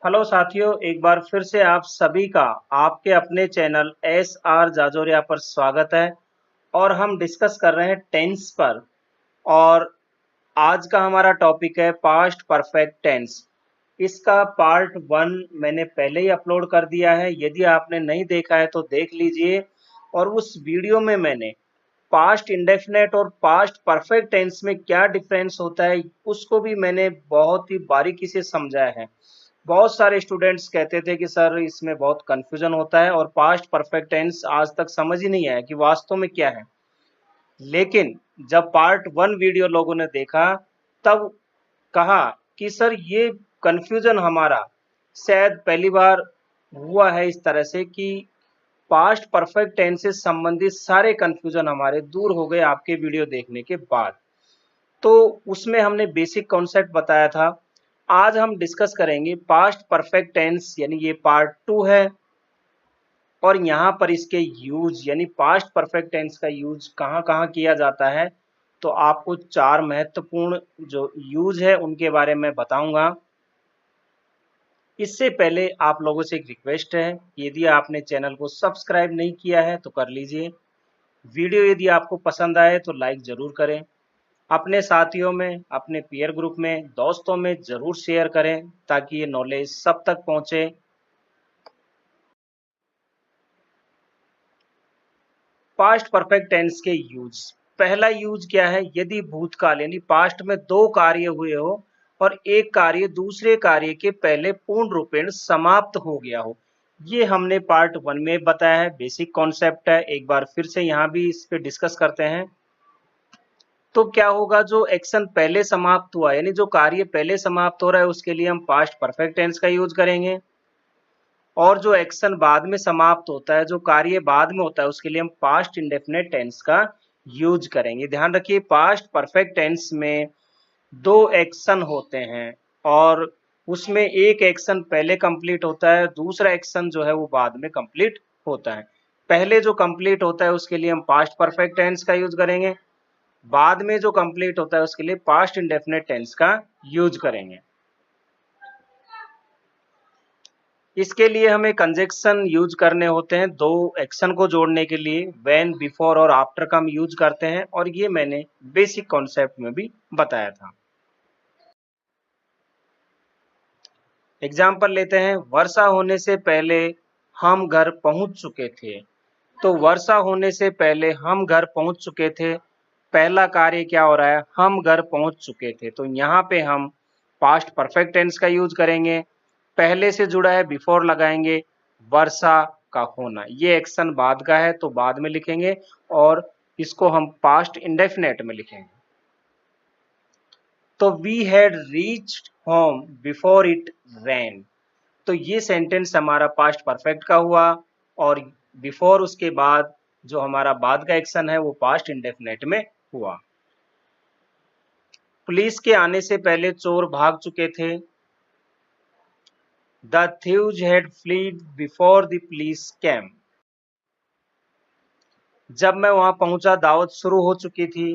Hello साथियों, एक बार फिर से आप सभी का आपके अपने चैनल एस आर जाजोरिया पर स्वागत है। और हम डिस्कस कर रहे हैं टेंस पर। और आज का हमारा टॉपिक है पास्ट परफेक्ट टेंस। इसका पार्ट 1 मैंने पहले ही अपलोड कर दिया है, यदि आपने नहीं देखा है तो देख लीजिए। और उस वीडियो में मैंने पास्ट इंडेफिनेट और पास्ट परफेक्ट टेंस में क्या डिफरेंस होता है उसको भी मैंने बहुत ही बारीकी से समझाया है। बहुत सारे स्टूडेंट्स कहते थे कि सर इसमें बहुत कंफ्यूजन होता है और पास्ट परफेक्ट टेंस आज तक समझ ही नहीं आया कि वास्तव में क्या है। लेकिन जब पार्ट 1 वीडियो लोगों ने देखा तब कहा कि सर ये कंफ्यूजन हमारा शायद पहली बार हुआ है इस तरह से कि पास्ट परफेक्ट टेंस से संबंधित सारे कंफ्यूजन हमारे दूर हो गए आपके वीडियो देखने के बाद। तो उसमें हमने बेसिक कॉन्सेप्ट बताया था। आज हम डिस्कस करेंगे पास्ट परफेक्ट टेंस, यानी ये पार्ट 2 है। और यहाँ पर इसके यूज यानी पास्ट परफेक्ट टेंस का यूज कहाँ कहाँ किया जाता है, तो आपको 4 महत्वपूर्ण जो यूज है उनके बारे में बताऊंगा। इससे पहले आप लोगों से एक रिक्वेस्ट है, यदि आपने चैनल को सब्सक्राइब नहीं किया है तो कर लीजिए। वीडियो यदि आपको पसंद आए तो लाइक जरूर करें। अपने साथियों में, अपने पीयर ग्रुप में, दोस्तों में जरूर शेयर करें ताकि ये नॉलेज सब तक पहुंचे। पास्ट परफेक्ट टेंस के यूज। पहला यूज क्या है, यदि भूतकाल यानी पास्ट में 2 कार्य हुए हो और एक कार्य दूसरे कार्य के पहले पूर्ण रूपेण समाप्त हो गया हो। ये हमने पार्ट 1 में बताया है, बेसिक कॉन्सेप्ट है। एक बार फिर से यहाँ भी इस पे डिस्कस करते हैं। तो क्या होगा, जो एक्शन पहले समाप्त हुआ यानी जो कार्य पहले समाप्त हो रहा है उसके लिए हम पास्ट परफेक्ट टेंस का यूज करेंगे। और जो एक्शन बाद में समाप्त होता है, जो कार्य बाद में होता है, उसके लिए हम पास्ट इंडेफिनिट टेंस का यूज करेंगे। ध्यान रखिए, पास्ट परफेक्ट टेंस में 2 एक्शन होते हैं और उसमें एक एक्शन पहले कंप्लीट होता है, दूसरा एक्शन जो है वो बाद में कंप्लीट होता है। पहले जो कंप्लीट होता है उसके लिए हम पास्ट परफेक्ट टेंस का यूज करेंगे, बाद में जो कंप्लीट होता है उसके लिए पास्ट इंडेफिनिट टेंस का यूज करेंगे। इसके लिए हमें कंजक्शन यूज करने होते हैं, 2 एक्शन को जोड़ने के लिए व्हेन, बिफोर और आफ्टर का हम यूज करते हैं। और ये मैंने बेसिक कॉन्सेप्ट में भी बताया था। एग्जाम्पल लेते हैं, वर्षा होने से पहले हम घर पहुंच चुके थे। तो वर्षा होने से पहले हम घर पहुंच चुके थे, पहला कार्य क्या हो रहा है, हम घर पहुंच चुके थे। तो यहाँ पे हम पास्ट परफेक्ट टेंस का यूज करेंगे। पहले से जुड़ा है, बिफोर लगाएंगे, वर्षा का होना, ये एक्शन बाद का है तो बाद में लिखेंगे और इसको हम पास्ट इंडेफिनेट में लिखेंगे। तो we had reached home before it rain. तो ये सेंटेंस हमारा पास्ट परफेक्ट का हुआ और बिफोर उसके बाद जो हमारा बाद का एक्शन है वो पास्ट इंडेफिनेट में हुआ। पुलिस के आने से पहले चोर भाग चुके थे। The thieves had fled before the police came। जब मैं वहां पहुंचा दावत शुरू हो चुकी थी।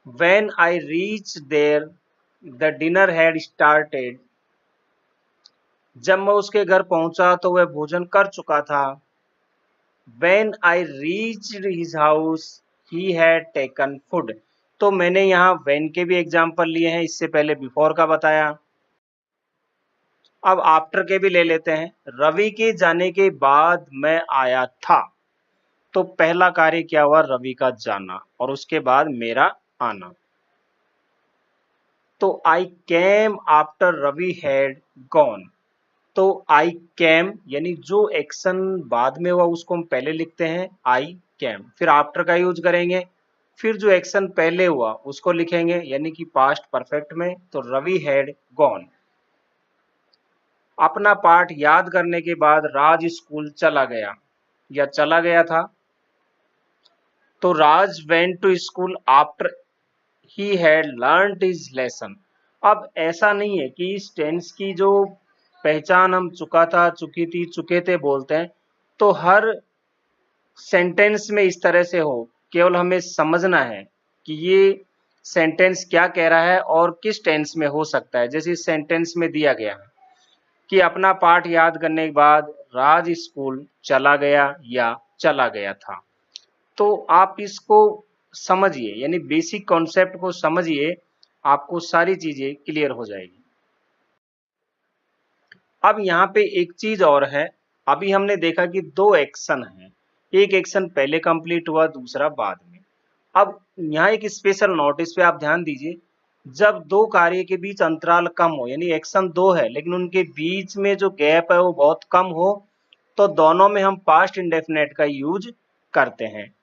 When I reached there the dinner had started। जब मैं उसके घर पहुंचा तो वह भोजन कर चुका था। When I reached his house he had taken food। तो मैंने यहाँ when के भी एग्जाम्पल लिए हैं, इससे पहले बिफोर का बताया। अब आफ्टर के भी ले लेते हैं। रवि के जाने के बाद मैं आया था। तो पहला कार्य क्या हुआ, रवि का जाना और उसके बाद मेरा आना। तो I came after Ravi had gone. तो आई कैम यानी जो एक्शन बाद में हुआ उसको हम पहले लिखते हैं आई कैम, फिर आफ्टर का यूज करेंगे, फिर जो एक्शन पहले हुआ उसको लिखेंगे यानी कि पास्ट परफेक्ट में। तो रवि हैड गॉन। अपना पाठ याद करने के बाद राज स्कूल चला गया या चला गया था। तो Raj went to school after he had learned his lesson. अब ऐसा नहीं है कि इस टेंस की जो पहचान हम चुका था, चुकी थी, चुके थे बोलते हैं तो हर सेंटेंस में इस तरह से हो, केवल हमें समझना है कि ये सेंटेंस क्या कह रहा है और किस टेंस में हो सकता है। जैसे इस सेंटेंस में दिया गया है कि अपना पाठ याद करने के बाद राज स्कूल चला गया या चला गया था। तो आप इसको समझिए, यानी बेसिक कॉन्सेप्ट को समझिए, आपको सारी चीजें क्लियर हो जाएगी। अब यहाँ पे एक चीज और है, अभी हमने देखा कि दो एक्शन हैं, एक एक्शन पहले कंप्लीट हुआ, दूसरा बाद में। अब यहाँ एक स्पेशल नोट, इस पे आप ध्यान दीजिए, जब दो कार्य के बीच अंतराल कम हो, यानी एक्शन दो है लेकिन उनके बीच में जो गैप है वो बहुत कम हो, तो दोनों में हम पास्ट इंडेफिनेट का यूज करते हैं।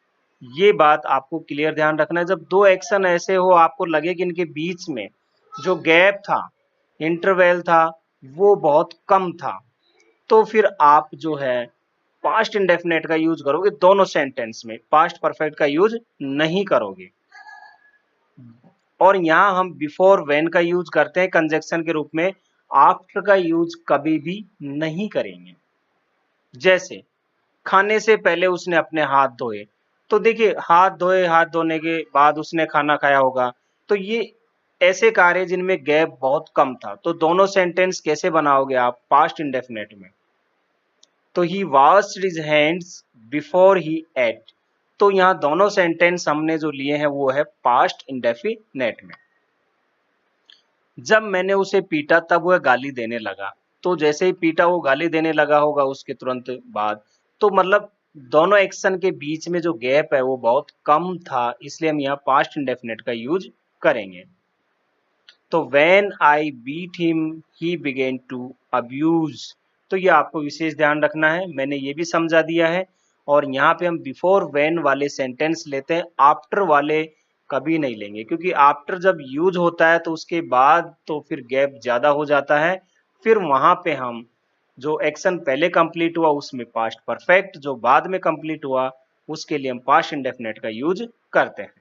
ये बात आपको क्लियर ध्यान रखना है। जब दो एक्शन ऐसे हो, आपको लगे कि इनके बीच में जो गैप था, इंटरवल था, वो बहुत कम था, तो फिर आप जो है पास्ट इंडेफिनेट का यूज करोगे दोनों सेंटेंस में, पास्ट परफेक्ट का यूज नहीं करोगे। और यहाँ हम बिफोर व्हेन का यूज करते हैं कंजक्शन के रूप में, आफ्टर का यूज कभी भी नहीं करेंगे। जैसे खाने से पहले उसने अपने हाथ धोए, तो देखिए हाथ धोए, हाथ धोने के बाद उसने खाना खाया होगा, तो ये ऐसे कार्य जिनमें गैप बहुत कम था। तो दोनों सेंटेंस कैसे बनाओगे आप पास्ट इंडेफिनेट में? तो he washed his hands before he ate. तो यहाँ दोनों सेंटेंस हमने जो लिए हैं वो है पास्ट इंडेफिनेट में। जब मैंने उसे पीटा तब वह गाली देने लगा, तो जैसे ही पीटा वो गाली देने लगा होगा उसके तुरंत बाद, तो मतलब दोनों एक्शन के बीच में जो गैप है वो बहुत कम था, इसलिए हम यहाँ पास्ट इंडेफिनेट का यूज करेंगे। तो when I beat him he began to abuse. तो ये आपको विशेष ध्यान रखना है, मैंने ये भी समझा दिया है। और यहाँ पे हम बिफोर व्हेन वाले सेंटेंस लेते हैं, आफ्टर वाले कभी नहीं लेंगे, क्योंकि आफ्टर जब यूज होता है तो उसके बाद तो फिर गैप ज्यादा हो जाता है, फिर वहां पे हम जो एक्शन पहले कंप्लीट हुआ उसमें पास्ट परफेक्ट, जो बाद में कंप्लीट हुआ उसके लिए हम पास्ट इंडेफिनेट का यूज करते हैं।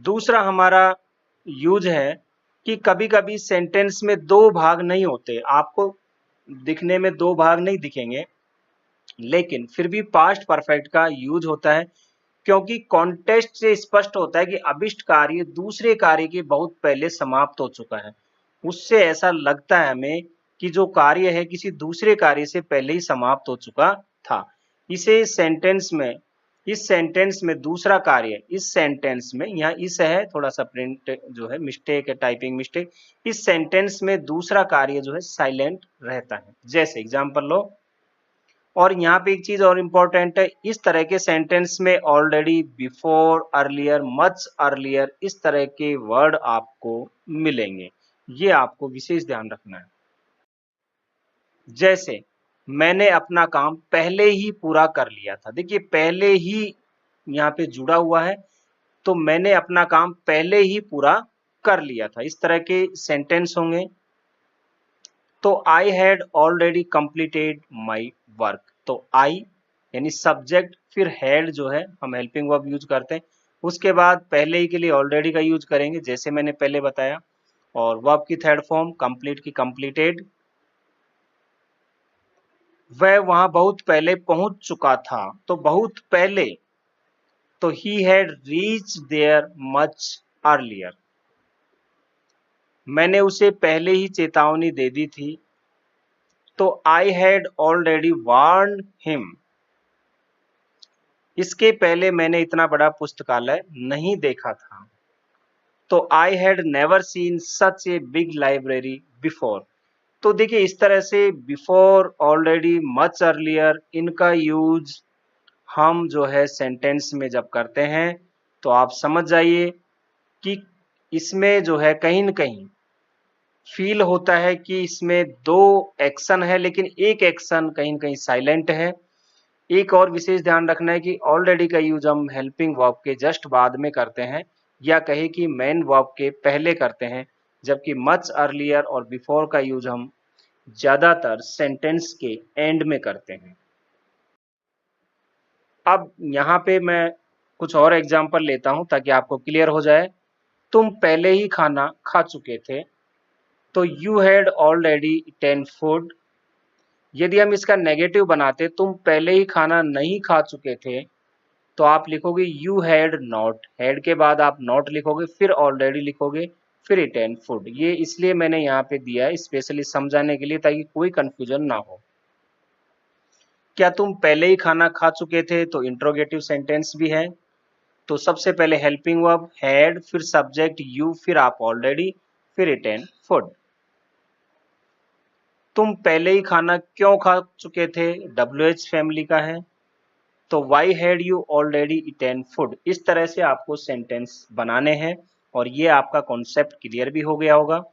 दूसरा हमारा यूज है कि कभी कभी सेंटेंस में दो भाग नहीं होते, आपको दिखने में दो भाग नहीं दिखेंगे, लेकिन फिर भी पास्ट परफेक्ट का यूज होता है, क्योंकि कॉन्टेक्स्ट से स्पष्ट होता है कि अभिष्ट कार्य दूसरे कार्य के बहुत पहले समाप्त हो चुका है। उससे ऐसा लगता है हमें कि जो कार्य है किसी दूसरे कार्य से पहले ही समाप्त हो चुका था। इसे इस सेंटेंस में दूसरा कार्य, इस सेंटेंस में यहाँ इस है, थोड़ा सा प्रिंट जो है मिस्टेक है, टाइपिंग मिस्टेक, इस सेंटेंस में दूसरा कार्य जो है साइलेंट रहता है। जैसे एग्जांपल लो, और यहाँ पे एक चीज और इम्पोर्टेंट है, इस तरह के सेंटेंस में already, before, earlier, much earlier, इस तरह के वर्ड आपको मिलेंगे, ये आपको विशेष ध्यान रखना है। जैसे मैंने अपना काम पहले ही पूरा कर लिया था, देखिए पहले ही यहाँ पे जुड़ा हुआ है, तो मैंने अपना काम पहले ही पूरा कर लिया था, इस तरह के सेंटेंस होंगे। तो I had already completed my work, तो आई यानी सब्जेक्ट, फिर हैड जो है हम हेल्पिंग वर्ब यूज करते हैं, उसके बाद पहले ही के लिए ऑलरेडी का यूज करेंगे जैसे मैंने पहले बताया, और वर्ब की थर्ड फॉर्म कंप्लीट की कंप्लीटेड। वह वहां बहुत पहले पहुंच चुका था, तो बहुत पहले, तो he had reach there much earlier. मैंने उसे पहले ही चेतावनी दे दी थी, तो I had already warned him. इसके पहले मैंने इतना बड़ा पुस्तकालय नहीं देखा था, तो I had never seen such a big library before. तो देखिए इस तरह से बिफोर, ऑलरेडी, मच अर्लियर, इनका यूज हम जो है सेंटेंस में जब करते हैं तो आप समझ जाइए कि इसमें जो है कहीं न कहीं फील होता है कि इसमें दो एक्शन है लेकिन एक एक्शन कहीं न कहीं साइलेंट है। एक और विशेष ध्यान रखना है कि ऑलरेडी का यूज हम हेल्पिंग वर्ब के जस्ट बाद में करते हैं, या कहे कि मेन वर्ब के पहले करते हैं, जबकि मच अर्लियर और बिफोर का यूज हम ज्यादातर सेंटेंस के एंड में करते हैं। अब यहाँ पे मैं कुछ और एग्जाम्पल लेता हूं ताकि आपको क्लियर हो जाए। तुम पहले ही खाना खा चुके थे, तो you had already eaten food. यदि हम इसका नेगेटिव बनाते, तुम पहले ही खाना नहीं खा चुके थे, तो आप लिखोगे यू हैड नॉट, हैड के बाद आप नॉट लिखोगे, फिर ऑलरेडी लिखोगे, फिर इटेन फूड। ये इसलिए मैंने यहाँ पे दिया है स्पेशली समझाने के लिए, ताकि कोई कंफ्यूजन ना हो। क्या तुम पहले ही खाना खा चुके थे, तो इंट्रोगेटिव सेंटेंस भी है। तो सबसे पहले हेल्पिंग वर्ब हैड, फिर सब्जेक्ट यू, फिर आप ऑलरेडी, फिर इटेन फूड। तुम पहले ही खाना क्यों खा चुके थे, WH फैमिली का है, तो why had you already eaten food. इस तरह से आपको सेंटेंस बनाने हैं और ये आपका कॉन्सेप्ट क्लियर भी हो गया होगा।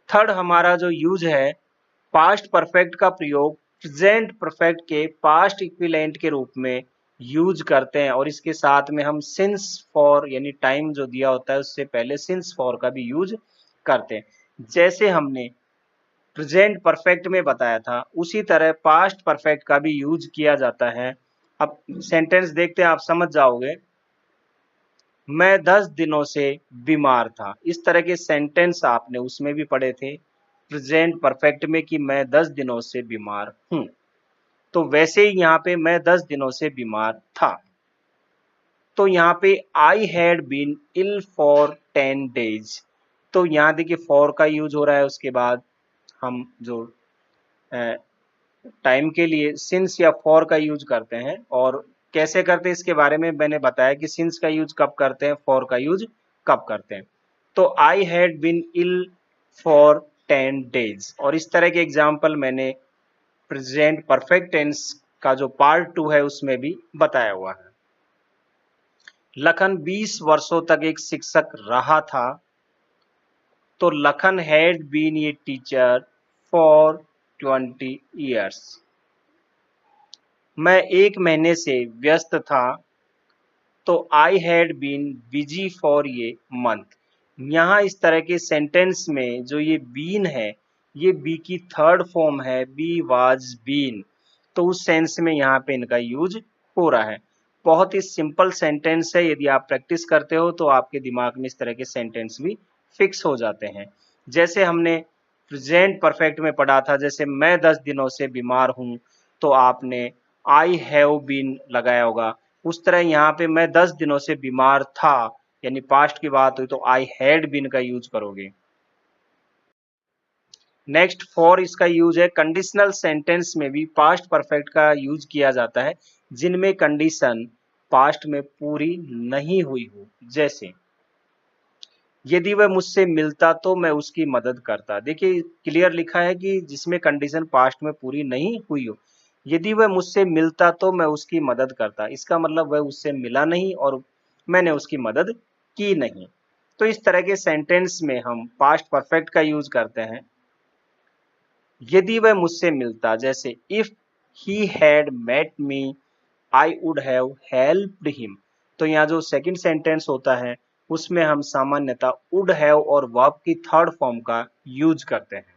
थर्ड हमारा जो यूज है, पास्ट परफेक्ट का प्रयोग प्रेजेंट परफेक्ट के पास्ट इक्विवेलेंट के रूप में यूज करते हैं, और इसके साथ में हम सिंस फॉर यानी टाइम जो दिया होता है उससे पहले सिंस फॉर का भी यूज करते हैं। जैसे हमने प्रेजेंट परफेक्ट में बताया था, उसी तरह पास्ट परफेक्ट का भी यूज किया जाता है। अब सेंटेंस देखते हैं, आप समझ जाओगे। मैं 10 दिनों से बीमार था। इस तरह के सेंटेंस आपने उसमें भी पढ़े थे प्रेजेंट परफेक्ट में कि मैं 10 दिनों से बीमार हूं। तो वैसे ही यहाँ पे मैं 10 दिनों से बीमार था। तो यहाँ पे I had been ill for 10 days. तो यहाँ देखिए फॉर का यूज हो रहा है, उसके बाद हम जो टाइम के लिए सिंस या फॉर का यूज करते हैं। और कैसे करते हैं इसके बारे में मैंने बताया कि सिंस का यूज कब करते हैं, फॉर का यूज कब करते हैं। तो I had been ill for 10 days. और इस तरह के एग्जाम्पल मैंने प्रेजेंट परफेक्ट टेंस का जो पार्ट 2 है उसमें भी बताया हुआ है। लखन 20 वर्षों तक एक शिक्षक रहा था। तो Lakhan had been a teacher for 20 years। मैं 1 महीने से व्यस्त था। तो I had been busy for a month. यहाँ इस तरह के सेंटेंस में जो ये बीन है, ये बी की थर्ड फॉर्म है, बी वाज बीन। तो उस सेंस में यहाँ पे इनका यूज हो रहा है। बहुत ही सिंपल सेंटेंस है, यदि आप प्रैक्टिस करते हो तो आपके दिमाग में इस तरह के सेंटेंस भी फिक्स हो जाते हैं। जैसे हमने प्रेजेंट परफेक्ट में पढ़ा था, जैसे मैं 10 दिनों से बीमार हूँ, तो आपने आई हैव बीन लगाया होगा। उस तरह यहाँ पे मैं 10 दिनों से बीमार था, यानी पास्ट की बात हुई तो आई हैड बीन का यूज करोगे। नेक्स्ट फॉर, इसका यूज है कंडीशनल सेंटेंस में भी पास्ट परफेक्ट का यूज किया जाता है, जिनमें कंडीशन पास्ट में पूरी नहीं हुई हो। जैसे यदि वह मुझसे मिलता तो मैं उसकी मदद करता। देखिए क्लियर लिखा है कि जिसमें कंडीशन पास्ट में पूरी नहीं हुई हो। यदि वह मुझसे मिलता तो मैं उसकी मदद करता, इसका मतलब वह उससे मिला नहीं और मैंने उसकी मदद की नहीं। तो इस तरह के सेंटेंस में हम पास्ट परफेक्ट का यूज करते हैं। यदि वह मुझसे मिलता, जैसे if he had met me I would have helped him. तो यहाँ जो सेकंड सेंटेंस होता है उसमें हम सामान्यतः वुड हैव और वर्ब की थर्ड फॉर्म का यूज करते हैं।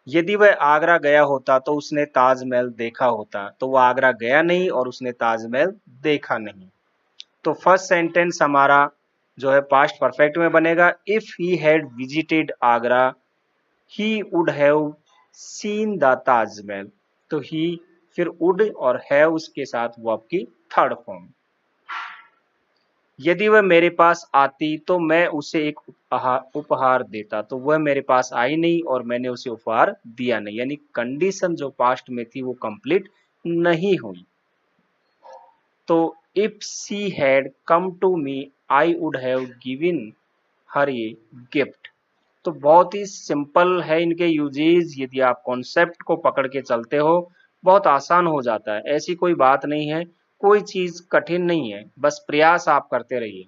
यदि वह आगरा गया होता तो उसने ताजमहल देखा होता। तो वह आगरा गया नहीं और उसने ताजमहल देखा नहीं। तो फर्स्ट सेंटेंस हमारा जो है पास्ट परफेक्ट में बनेगा, if he had visited Agra he would have seen the Taj Mahal. तो ही, फिर वुड और हैव उसके साथ वर्ब की थर्ड फॉर्म। यदि वह मेरे पास आती तो मैं उसे एक उपहार देता। तो वह मेरे पास आई नहीं और मैंने उसे उपहार दिया नहीं, यानी कंडीशन जो पास्ट में थी वो कंप्लीट नहीं हुई। तो if she had come to me I would have given her a gift. तो बहुत ही सिंपल है इनके यूजेज, यदि आप कॉन्सेप्ट को पकड़ के चलते हो बहुत आसान हो जाता है। ऐसी कोई बात नहीं है, कोई चीज कठिन नहीं है, बस प्रयास आप करते रहिए।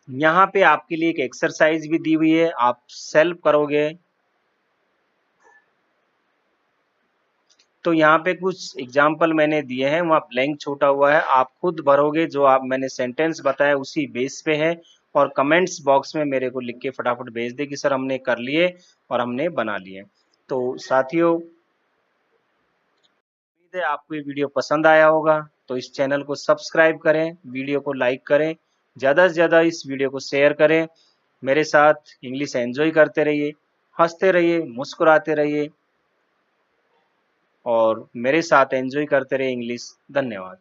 यहाँ पे आपके लिए एक एक्सरसाइज भी दी हुई है, आप सेल्फ करोगे। तो यहाँ पे कुछ एग्जाम्पल मैंने दिए हैं, वहाँ ब्लैंक छोटा हुआ है, आप खुद भरोगे। जो आप मैंने सेंटेंस बताया उसी बेस पे है, और कमेंट्स बॉक्स में मेरे को लिख के फटाफट भेज दे कि सर हमने कर लिए और हमने बना लिए। तो साथियों, उम्मीद है आपको ये वीडियो पसंद आया होगा। तो इस चैनल को सब्सक्राइब करें, वीडियो को लाइक करें, ज़्यादा से ज़्यादा इस वीडियो को शेयर करें। मेरे साथ इंग्लिश एंजॉय करते रहिए, हंसते रहिए, मुस्कुराते रहिए। और मेरे साथ एंजॉय करते रहे इंग्लिश। धन्यवाद।